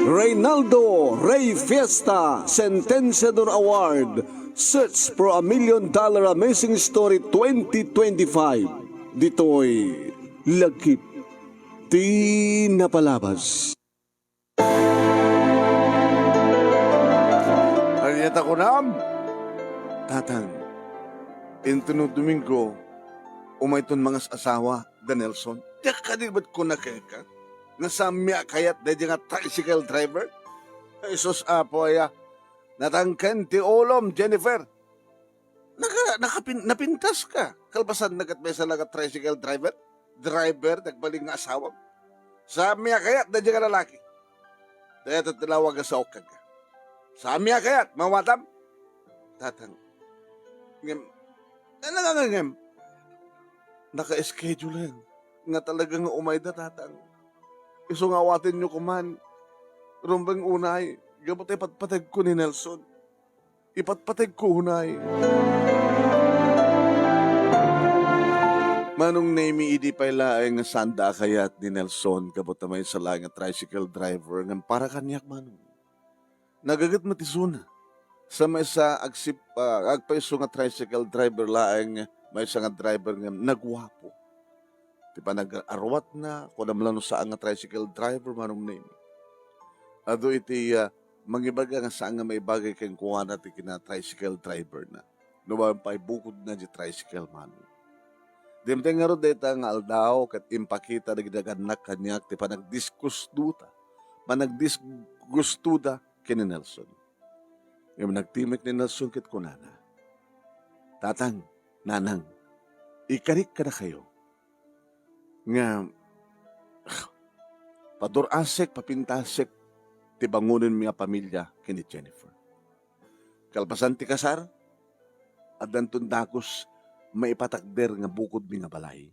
Reynaldo Rey Fiesta Sentenciador Award Search for a $1 Million Amazing Story 2025. Dito'y Lagkip Di Napalabas. Aliyata ko na, Tatang, intunod Domingo, umayton mga asawa, Danelson. Tiyak ka din ba't ko nakaka? Nasamya kayat na nga tricycle driver? Jesus apo ya, natangkan ti olom, Jennifer. Napintas ka. Kalpasan nagat may salaga tricycle driver? Driver, nagbaling nga asawa. Samya kayat na nga lalaki. Daya tatilawag sa okag ka. Samya kayat, mawatam. Tatang, ngem, ngem, naka-schedule yan. Nga talagang umay na, Tatang. Isungawatin nyo kuman. Rumbang unay, gabot ipatpatag ko ni Nelson. Ipatpatag ko unay. Manong name idi pala ay nga sanda kayat ni Nelson kabot na may sala nga tricycle driver nga para kanyak manong. Nagagat matisuna. Sa may sa agpaiso nga tricycle driver laeng may isa nga driver nga nagwapo. Di ba nag-arwat na kung naman lang saan nga tricycle driver manong name. Ado iti mangibaga nga saan nga may bagay kayong kuha natin kina tricycle driver na. Numan pa'y bukod na di tricycle manong. Dimteng nga ro deta nga aldaw kat impakita na ginaganak kanyak ti panagdiskustuda. Panagdisgustuda kini Nelson. Yung nagtimik ni Nelson kit kunana. Tatang, nanang, ikarik ka na kayo. Nga, padurasek, papintasek, ti bangunin mga pamilya kini Jennifer. Kalpasan ti kasar, at dantun dakos, maipatakder nga bukod mi nga balay.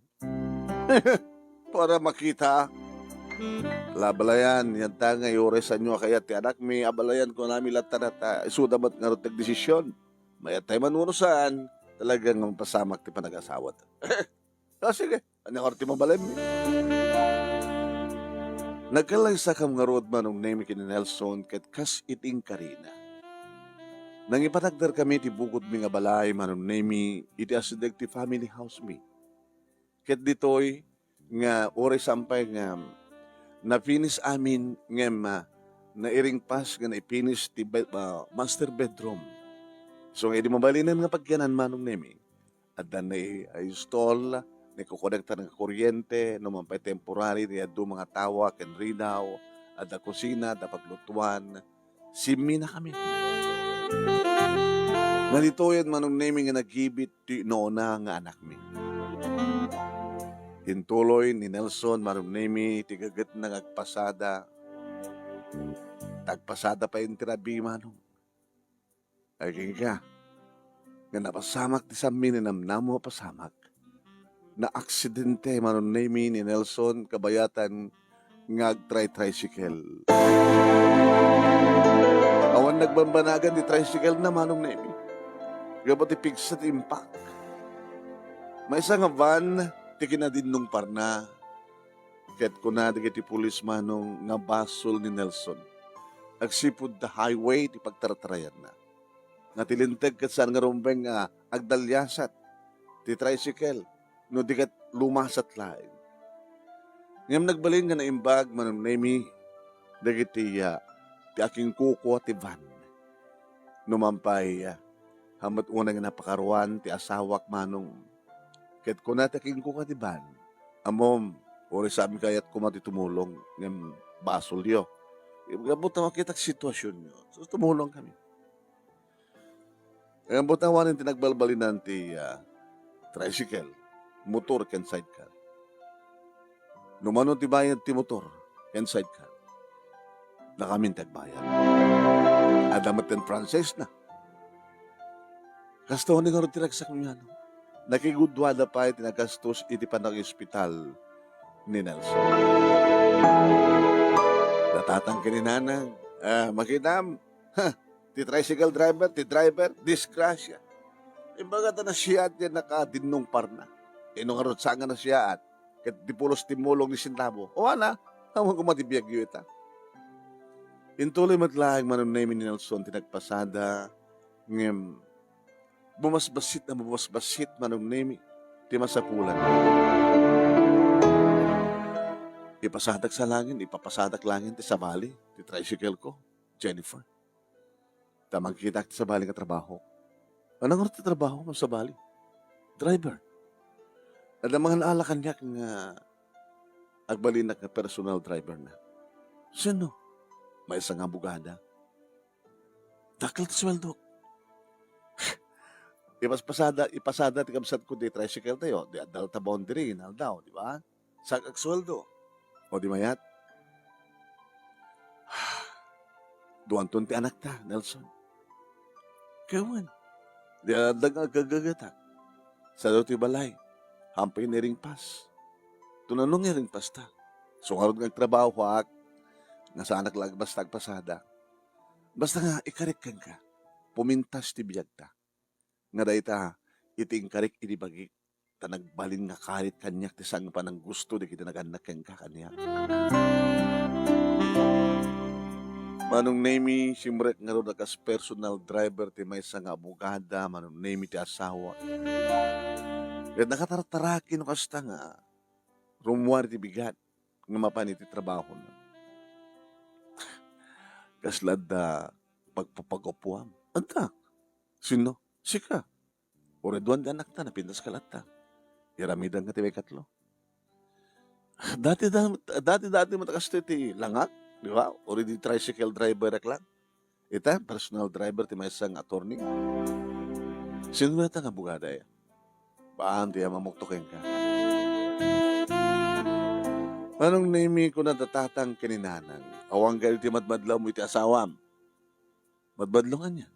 Para makita, labalayan, yan ta nga yoresan nyo kaya ti anak mi abalayan ko namin latanata isudamat nga rotag desisyon. Mayat tayo manunusan, talagang pasamak ti panag-asawat. Sige, ano ka ti mabalay mi? Nagkalaysa kam nga road manong name kini Nelson ket kas iting karina. Nang ipatagder kami ti bukod mi nga balay manong name iti asideg ti family house mi. Ket ditoy nga ore sampay nga na-finish amin ngem nairing pas nga na-finish ti master bedroom. So nga di mabalinan nga pagyanan manong nemi. At dan na-install, na-kukonekta ng kuryente, no man pa'y temporary, niya do mga tawa, ken rinaw, at da kusina, da paglutuan. Simi na kami. Nalitoyan manong nemi nga nagibit ti noona nga anak mi. Hintuloy ni Nelson Marunemi tigagat na agpasada. Tagpasada pa yung tirabi manong. Ay ka, nga napasamak ti sami ni namnamo pasamak. Na aksidente Marunemi ni Nelson kabayatan nga tricycle. Awan nagbambanagan di tricycle na manong nemi. Gabot ipigsa ti impact. May isa nga van ti kinadinong parna, ket kuna ti pulis manong nga basol ni Nelson. Agsipud the highway ti pagtartarayan na. Nga tilinteg ket saan nga rumbeng nga agdalyasat ti tricycle no di ket lumasat lain. Ngam nagbalin nga naimbag manong nemi dagiti ti aking kuko ti van. Numampay hamat una nga napakaruan ti asawak manong ket kuna taking ko katiban, amom, ori sabi kayat kumati tumulong ng basol yo. Gabot na makita sitwasyon nyo. So tumulong kami. Gabot na wanin tinagbalbalinan ti tricycle, motor ken sidecar. Numano ti bayad ti motor ken sidecar. Nakamin tagbayad. Adamat ten Frances na. Kasto ni nga rin tinagsak mo yan. Nakigudwada pa iti nagastos iti panag-ospital ni Nelson. Natatang kininanang, makinam, ti tricycle driver, disgrasya. Imbaga ta na siya at yan nakadinong parna. Inong arot sanga na siya at Ket di pulos timulong ni sintabo. O ana, hamon ko matibiyag yu ita. Intuloy matlaang manon na ni Nelson tinagpasada ngem bumasbasit manon nemi ti masapulan. Ipasadak sa langin, ipapasadak langin ti sabali, ti tricycle ko, Jennifer. Tamang kita ti sabali nga trabaho. Anong ti trabaho mo sabali? Driver. At ang mga naalakan niya nga agbalinak nga personal driver na. Sino? May isang abogada. Takil ti sweldo. Ipasada ti kamsat ko di tricycle tayo, di adal ta boundary, daw, di ba? Sagag sweldo. O di mayat? Duwan ti anak ta, Nelson. Kawan. Di adag agagagata. Sa daw ti balay. Hampay ni ring pas. Tunanong ni ring pas ta. Sungarod ng trabaho hak. Nga sa anak lagbas tagpasada. Basta nga ikarik kang ka. Pumintas ti biyag ta. Nga dahi ta, iting karik inibagi. Ta nagbalin nga karit kanyak ti sang pa ng gusto di kita naganak kang ka kanyak. Manong nemi simrek nga ro dakas personal driver ti may nga abogada, manong nemi ti asawa. At nakatartarakin no kasta nga rumuar ti bigat nga mapan iti trabaho na. Kaslad da pagpapagopuam. Anta? Sino? Sika. Oreduan di anak ta, napindas ka lahat ta. Iramidan nga ti may katlo. Dati matakas ti langak. Di ba? Already tricycle driver lang. Ita, personal driver ti may isang attorney. Sino na nga bugada ya? Baan ti mamuktokin ka? Manong nimi ko na datatang kininanang. Awang galit ti madmadlaw mo iti asawam. Madmadlungan niya.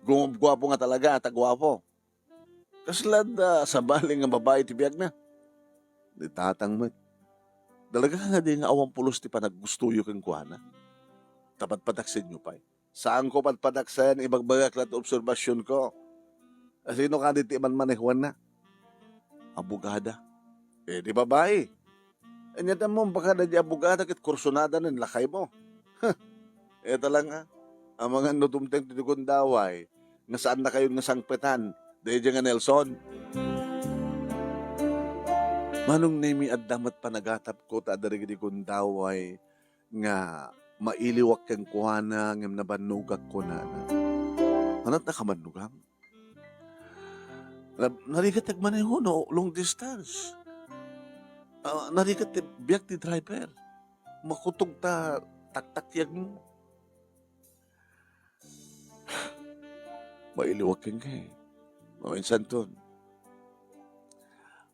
Gwapo nga talaga, tagwapo. Kaslad sa baling nga babae ti biyag na. Di tatang mo. Dalaga nga di nga awang pulos ti panaggustuyo kang kuhana. Tapat pataksin nyo pa. Saan ko patpadaksan ibagbagak lat obserbasyon ko? Sino ka di ti man-manehuan na? Abogada. Di babae. Anyata mo, baka na di abogada kit kursunada ng lakay mo. Ito lang ha. Ang mga nutumteng tinugundaway, nga saan na kayo nga sangpetan, dahil nga Nelson. Manong nemi at damat panagatap ko, ta darigidi kundaway, nga mailiwak kang kuhana, ngam nabanugak ko na. Anat na kamanugam? Narigat nagmaneho, no? Long distance. Narigat biyak ti driver. Makutog ta taktakyag mo. Mailiwag kang kay. Maminsan ton.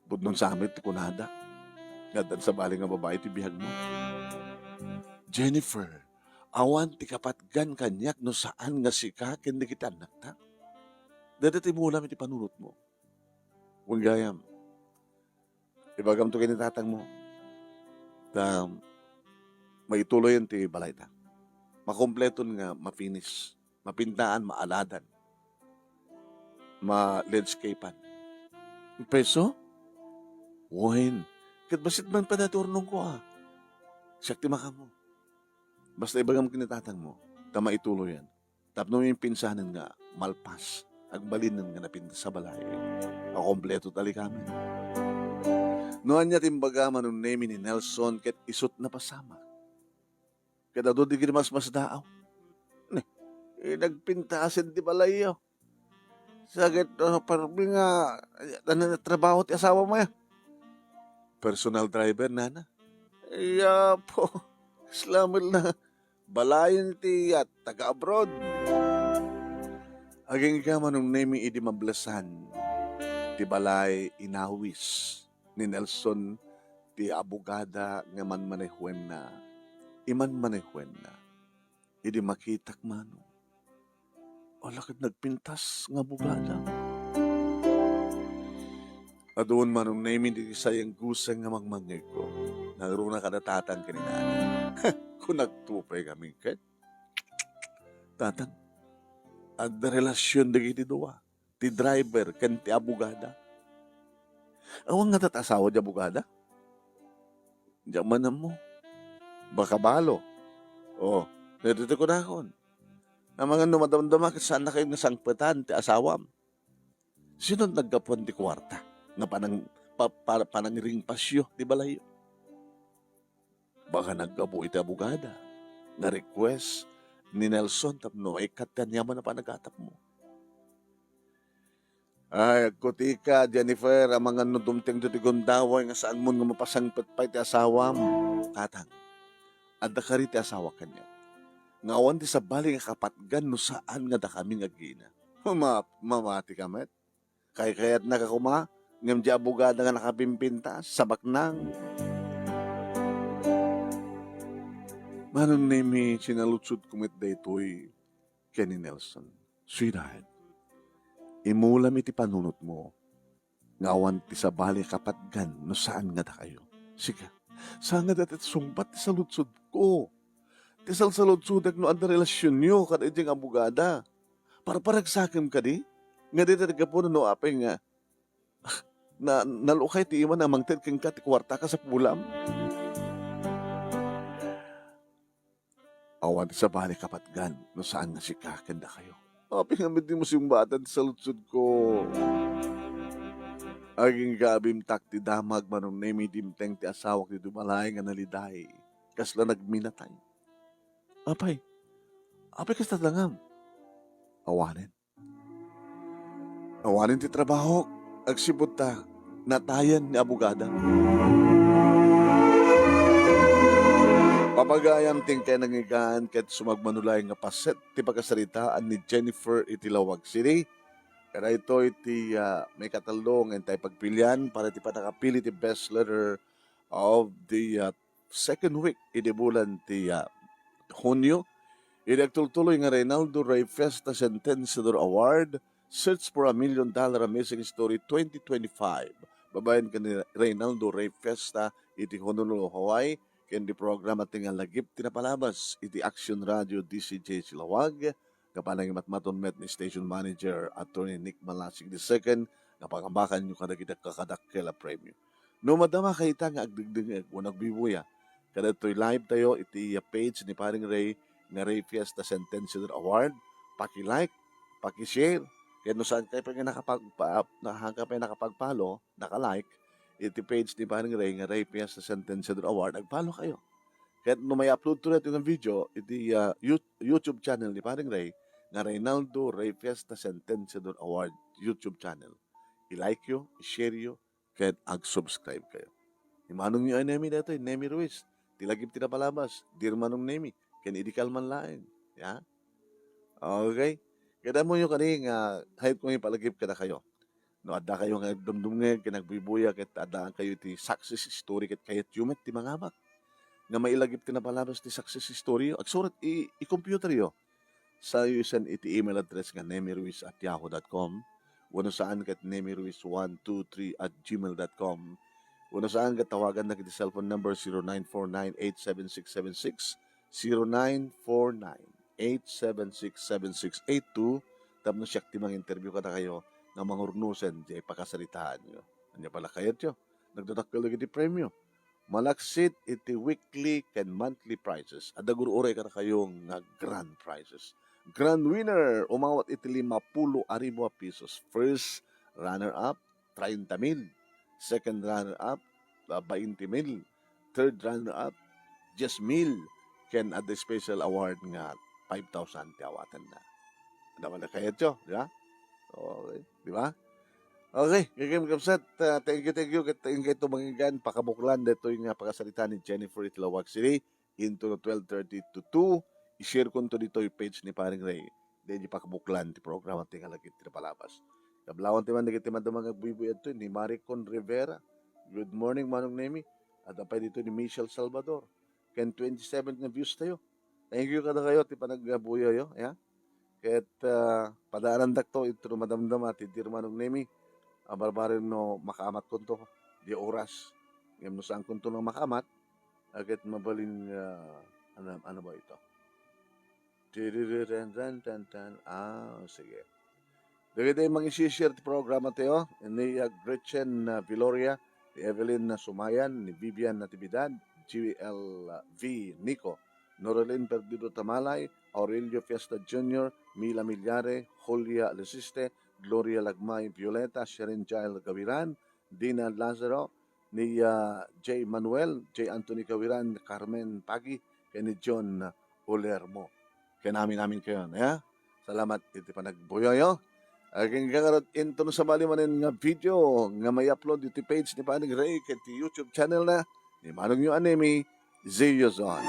Budnon sa amin ti kunada. Gadan sa baling nga babae ti bihag mo. Jennifer, awan ti kapatgan kanyak no saan nga sika kendi kita anak ta. Dada ti mula iti panunot mo. Kung gayam, ibagam to kinitatang mo. Ta maituloy yan ti balay ta. Makompleton nga mafinish. Mapintaan, maaladan. Ma-landscapean. Peso? Wen. Kat basit man pa naturnong ko Siyak ti maka mo. Basta ibagam kinitatang mo. Ta maituloy yan. Tapno yung pinsanan nga malpas. Agbalinan nga napinta sa balay. Kompleto tali kami. Noan niya timbaga manong nemi ni Nelson ket isot na pasama. Kada do di mas daaw. Nagpintasin di balay yo. Sagit parang nga trabaho ti asawa mo ya. Personal driver nana. Iya po. Slamil na. Balayan ti at taga-abroad. Aging ka manong nemi idi mablasan. Ti balay inawis ni Nelson ti abogada nga manmanehuen na. Iman manehuen na. Idi makitak mano. O lakad nagpintas nga abogada. Adoon manong nemi di sayang gusang nga mangmangay ko. Nagruna ka na tatang kininana. Kung nagtupay kami kat. Tatang. At na relasyon na giti doa. Ti driver kan ti abogada. Awang nga tatasawa di abogada? Diyan man mo. Baka balo. O, dito ko na akon. Ang mga numadamdama ka saan na kayo nga sangpatan ti asawam. Sino nagkapuan ti kwarta? Nga panang ring pasyo, di balayo. Baka nagkapo iti abogada. Na request ni Nelson tapno ay katanyaman na panagatap mo. Ay, kutika, Jennifer, ang mga nudumting dutigondaway nga saan mo nga mapasangpat pa iti asawam. Katang, adda ka rin ti asawa kanya. Ngawan ti sa bali nga kapatgan no saan nga da kami nga gina. Mamati kamet. Kaya't nakakuma, ngam di abogada nga nakapimpinta, sabak nang. Manon nimi sinalutsud kumit da ito'y Kenny Nelson. Sweetheart, imulam iti panunot mo. Ngawan ti sa bali kapatgan no saan nga da kayo. Sige, saan nga datit sumpat ti salutsud ko. Ti salsalutsud no ang relasyon nyo kada iti abogada. Para paragsakim ka di. Nga dito ka po no apay nga na nalukay ti iman amang ted keng ka ti kwarta ka sa pulam. Awan sa bali kapatgan no saan nga si kakanda kayo. Apay nga di mo simbatan sa lutsud ko. Aging gabim tak ti damag manong nemi dimteng ti asawak ti dumalay nga naliday. Kasla nagminatay. Apay kas tatangam. Awanin. Awanin ti trabaho, agsibot ta, natayan ni abogada. Papagayam ting kay nangigaan ket sumagmanulay nga paset ti pagkasaritaan ni Jennifer iti Lawag City. Kaya ito iti may katalong and tayo pagpilian para ti panakapili ti best letter of the second week iti bulan ti Hunyo. Iti agtultuloy nga Reynaldo Ray Festa Sentenciador Award Search for $1 Million Amazing Story 2025. Babayan ka ni Reynaldo Ray Festa iti Honolulu, Hawaii. Ken di programa tingal lagip tinapalabas iti Action Radio DCJ Silawag. Kapanang matmaton met ni Station Manager Attorney Nick Malasig II. Napakambakan nyo kadagita kakadakkel premyo. No madama kay ita nga agdigdig o nagbibuya. Kada to'y live tayo iti page ni Paring Ray nga Ray Fiesta Sentenciador Award. Paki-like, paki-share. Kaya no saan kayo pa nakapagpalo, naka-like, iti page ni Paring Ray nga Ray Fiesta Sentenciador Award, nagpalo kayo. Kaya no may upload to yung video, iti YouTube channel ni Paring Ray nga Reynaldo Ray Fiesta Sentenciador Award YouTube channel. I-like yo, i-share yo, kaya ag-subscribe kayo. Imanong nyo ay Nemi dito, Nemi Ruiz. Tilagip tinapalabas, dir manong Nemi, kaya idikal man laing. Ya? Okay? Kaya mo yung kaning kahit kung ipalagip ka na kayo. No, adda kayo nga dumdumngeg, kinagbibuya, ket adaan kayo ti success story, ket kayat yumet ti mangabak. Nga mailagip ti napalabas ti success story, agsurat i-computer yo. Sa send iti email address nga nemiruiz@yahoo.com. Wano saan ket nemiruiz123@gmail.com. Wano saan ket tawagan na kiti cellphone number 0949-87676, 0949-8767682. Tapno siya ti mga interview ka na kayo na mangurnusen di pakasalitaan nyo. Anya pala kayat nyo. Nagdadakkel lagi di premyo. Malaksit iti weekly and monthly prizes. At dagururay ka na kayong grand prizes. Grand winner, umawat iti 50,000 pesos. First runner-up, 30,000. Second runner-up, 20,000. Third runner-up, 10,000. Ken at the special award nga 5,000 tiawatan na. Ano man na kayat nyo, di ba? Okay, di ba? Okay, kagam kapsat, thank you. Thank you to mangigan, pakabuklan, dito yung pagkasalita ni Jennifer Itlawag City, into 12:30 to 2, i-share ko dito yung page ni Paring Ray, then yung pakabuklan, ti programa, tinga lagi, tinapalabas. Kablawan timan, nagitiman ng mga buibuyad to, ni Maricon Rivera, good morning, Manong Nemi, at apay dito ni Michelle Salvador, ken 27 na views tayo. Thank you kada kayo, ti panagbuyo yo, yeah? Ket padaanan dakto, ito madamdama, ti Manong Nemi, barbarin no makaamat kunto di oras ngem no saan kunto ng makaamat agad mabalin ano ba ito sige dagay tayo mag-share ti programa tayo ni Gretchen Viloria, ni Evelyn Sumayan, ni Vivian Natividad, GLV Nico, Norelin Perdido Tamalay, Aurelio Fiesta Jr., Mila Milyare, Julia Lesiste, Gloria Lagmay Violeta, Sherin Jael Gaviran, Dina Lazaro, ni J. Manuel, J. Anthony Gaviran, Carmen Pagi, kay ni John Olermo. Kaya namin kayo. Ya? Salamat iti pa nagbuyoyo. Aking kakarot into no sa bali manin nga video nga may upload iti page ni Panig Ray kay ti YouTube channel na ni Manong yung Anime Zio Zone.